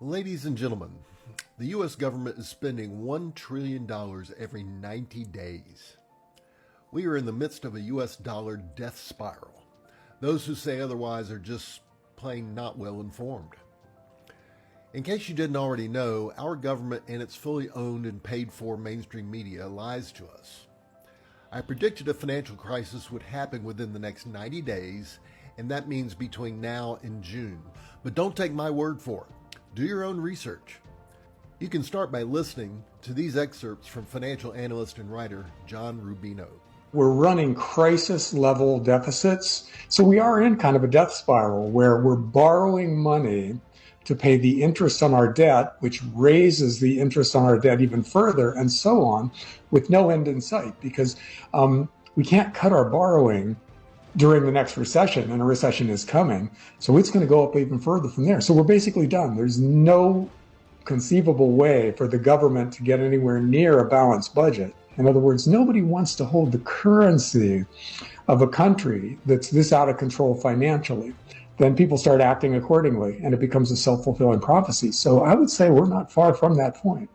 Ladies and gentlemen, the U.S. government is spending $1 trillion every 90 days. We are in the midst of a U.S. dollar death spiral. Those who say otherwise are just plain not well informed. In case you didn't already know, our government and its fully owned and paid for mainstream media lies to us. I predicted a financial crisis would happen within the next 90 days, and that means between now and June. But don't take my word for it. Do your own research. You can start by listening to these excerpts from financial analyst and writer John Rubino. We're running crisis level deficits. So we are in kind of a death spiral where we're borrowing money to pay the interest on our debt, which raises the interest on our debt even further, and so on, with no end in sight, because we can't cut our borrowing during the next recession, and a recession is coming. So it's going to go up even further from there. So we're basically done. There's no conceivable way for the government to get anywhere near a balanced budget. In other words, nobody wants to hold the currency of a country that's this out of control financially. Then people start acting accordingly, and it becomes a self-fulfilling prophecy. So I would say we're not far from that point.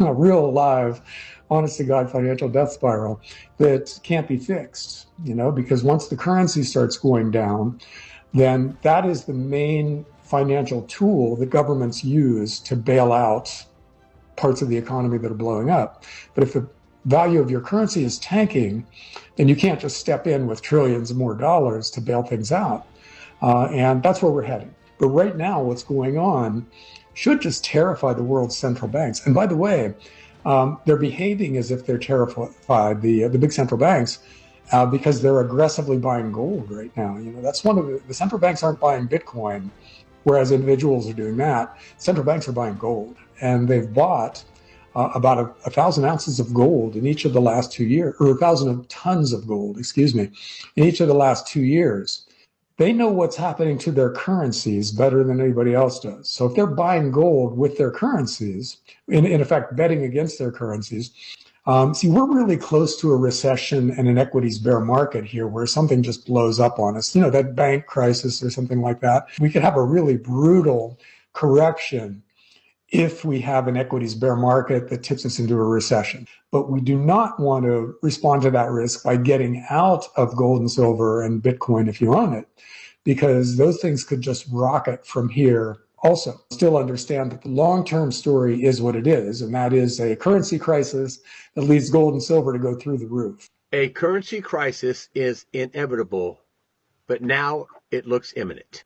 A real live, honest-to-God financial death spiral that can't be fixed, because once the currency starts going down, then that is the main financial tool that governments use to bail out parts of the economy that are blowing up. But if the value of your currency is tanking, then you can't just step in with trillions more dollars to bail things out. And that's where we're heading. But right now, what's going on should just terrify the world's central banks. And by the way, they're behaving as if they're terrified, the big central banks, because they're aggressively buying gold right now. That's one of the central banks aren't buying Bitcoin, whereas individuals are doing that. Central banks are buying gold, and they've bought about 1,000 ounces of gold in each of the last 2 years, or 1,000 tons of gold, in each of the last 2 years. They know what's happening to their currencies better than anybody else does. So if they're buying gold with their currencies, in effect betting against their currencies, we're really close to a recession and an equities bear market here where something just blows up on us. That bank crisis or something like that. We could have a really brutal correction if we have an equities bear market that tips us into a recession. But we do not want to respond to that risk by getting out of gold and silver and Bitcoin if you own it, because those things could just rocket from here. Also, still understand that the long-term story is what it is, and that is a currency crisis that leads gold and silver to go through the roof. A currency crisis is inevitable, but now it looks imminent.